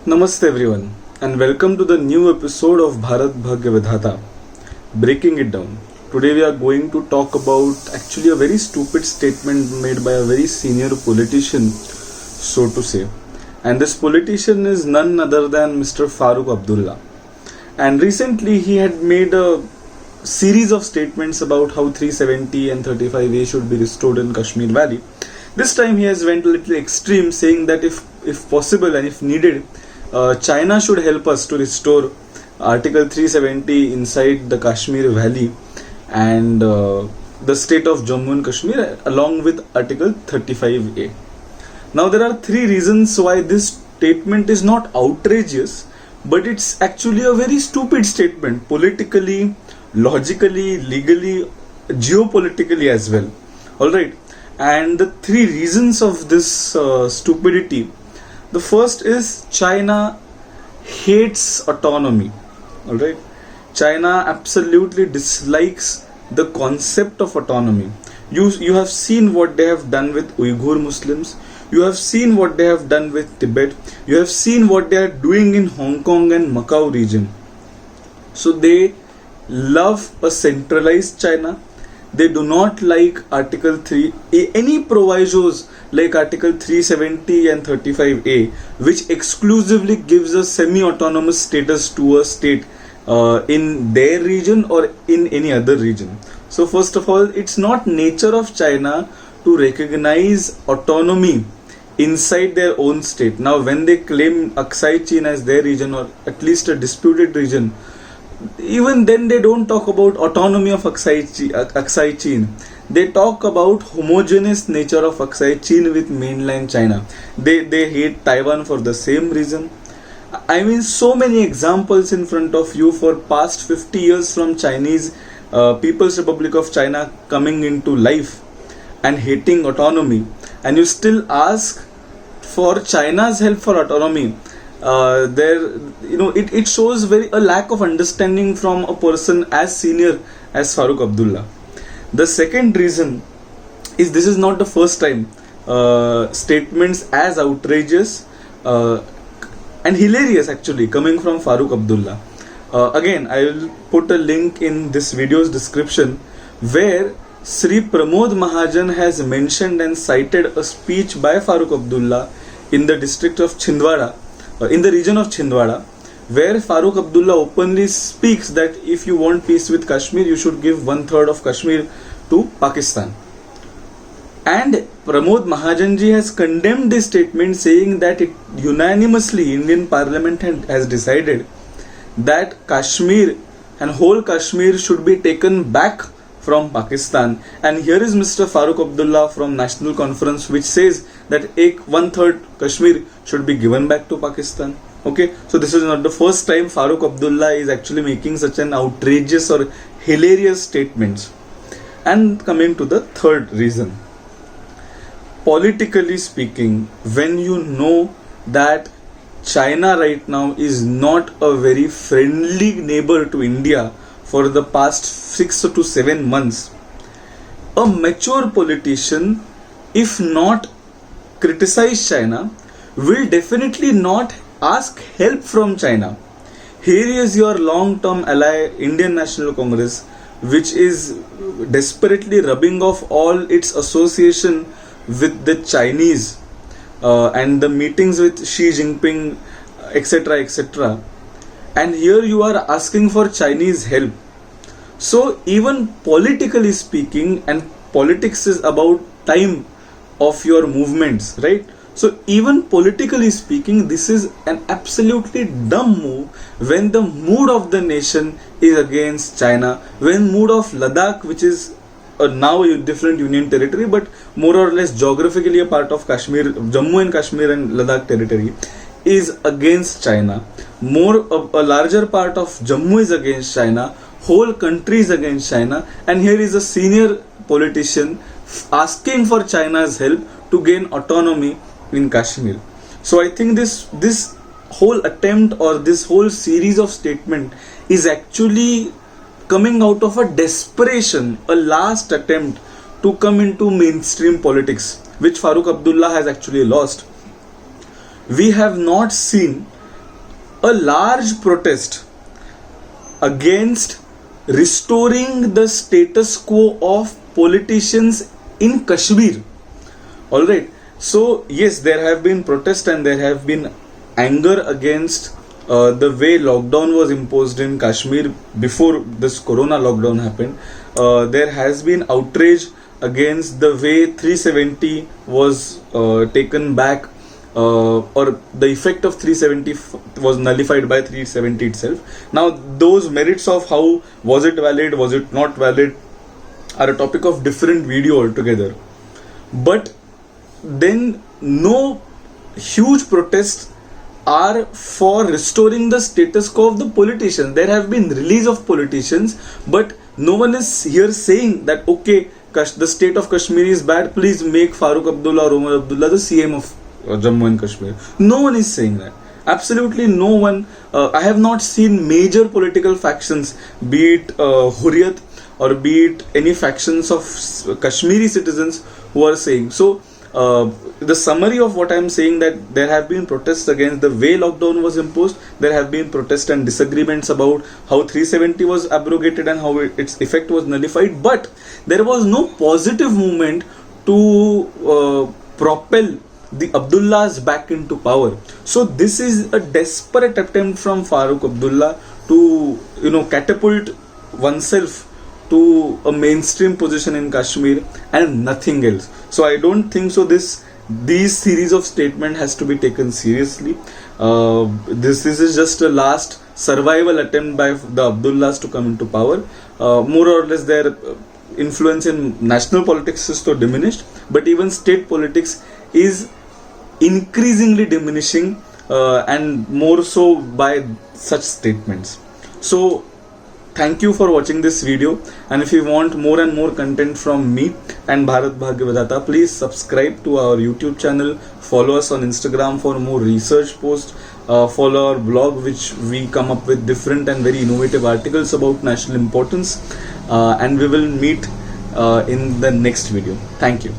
Namaste everyone and welcome to the new episode of Bharat Bhagya Vidhata. Breaking it down. Today we are going to talk about actually a very stupid statement made by a very senior politician, so to say. And this politician is none other than Mr. Farooq Abdullah. And recently he had made a series of statements about how 370 and 35A should be restored in Kashmir Valley. This time he has went a little extreme, saying that if possible and if needed, China should help us to restore Article 370 inside the Kashmir Valley and the state of Jammu and Kashmir along with Article 35A. Now there are three reasons why this statement is not outrageous, but it's actually a very stupid statement, politically, logically, legally, geopolitically as well. Alright, and the three reasons of this stupidity. The first is China hates autonomy. Alright, China absolutely dislikes the concept of autonomy. You have seen what they have done with Uyghur Muslims. You have seen what they have done with Tibet. You have seen what they are doing in Hong Kong and Macau region. So they love a centralized China. They do not like Article 3, any provisos like Article 370 and 35A, which exclusively gives a semi-autonomous status to a state in their region or in any other region. So first of all, it's not nature of China to recognize autonomy inside their own state. Now when they claim Aksai Chin as their region or at least a disputed region, even then they don't talk about autonomy of Aksai Chin. They talk about homogeneous nature of Aksai Chin with mainland China. They hate Taiwan for the same reason. I mean, so many examples in front of you for past 50 years from Chinese People's Republic of China coming into life and hating autonomy, and you still ask for China's help for autonomy. It shows a lack of understanding from a person as senior as Farooq Abdullah. The second reason is this is not the first time statements as outrageous and hilarious actually coming from Farooq Abdullah. Again, I will put a link in this video's description where Sri Pramod Mahajan has mentioned and cited a speech by Farooq Abdullah in the district of Chhindwara, in the region of Chhindwara, where Farooq Abdullah openly speaks that if you want peace with Kashmir, you should give 1/3 of Kashmir to Pakistan. And Pramod Mahajanji has condemned this statement, saying that it unanimously Indian Parliament has decided that Kashmir and whole Kashmir should be taken back from Pakistan. And here is Mr. Farooq Abdullah from National Conference, which says that 1/3 Kashmir should be given back to Pakistan. Okay, so this is not the first time Farooq Abdullah is actually making such an outrageous or hilarious statements. And coming to the third reason, politically speaking, when you know that China right now is not a very friendly neighbor to India for the past 6 to 7 months, a mature politician, if not criticize China, will definitely not ask help from China. Here is your long-term ally, Indian National Congress, which is desperately rubbing off all its association with the Chinese and the meetings with Xi Jinping, etc., etc. And here you are asking for Chinese help. So even politically speaking, and politics is about time of your movements, right? So even politically speaking, this is an absolutely dumb move when the mood of the nation is against China, when mood of Ladakh, which is now a different union territory but more or less geographically a part of Kashmir, Jammu and Kashmir and Ladakh territory, is against China. A larger part of Jammu is against China, whole country is against China, and here is a senior politician asking for China's help to gain autonomy in Kashmir. So I think this whole attempt or this whole series of statement is actually coming out of a desperation, a last attempt to come into mainstream politics, which Farooq Abdullah has actually lost. We have not seen a large protest against restoring the status quo of politicians in Kashmir. Alright, so yes, there have been protests and there have been anger against the way lockdown was imposed in Kashmir before this corona lockdown happened. There has been outrage against the way 370 was taken back, or the effect of 370 was nullified by 370 itself. Now, those merits of how was it valid, was it not valid, are a topic of different video altogether. But then no huge protests are for restoring the status quo of the politicians. There have been release of politicians, but no one is here saying that okay, the state of Kashmir is bad, please make Farooq Abdullah or Omar Abdullah the CM of Jammu and Kashmir. No one is saying that. Absolutely no one. I have not seen major political factions, be it Hurriyat or be it any factions of Kashmiri citizens who are saying. So the summary of what I am saying, that there have been protests against the way lockdown was imposed. There have been protests and disagreements about how 370 was abrogated and how its effect was nullified. But there was no positive movement to propel the Abdullahs back into power. So this is a desperate attempt from Farooq Abdullah to catapult oneself to a mainstream position in Kashmir and nothing else. So I don't think so these series of statement has to be taken seriously. This is just a last survival attempt by the Abdullahs to come into power. More or less their influence in national politics is so diminished, but even state politics is increasingly diminishing, and more so by such statements. So thank you for watching this video, and if you want more and more content from me and Bharat Bhagya Vidhata, please subscribe to our YouTube channel, follow us on Instagram for more research posts, follow our blog which we come up with different and very innovative articles about national importance, and we will meet in the next video. Thank you.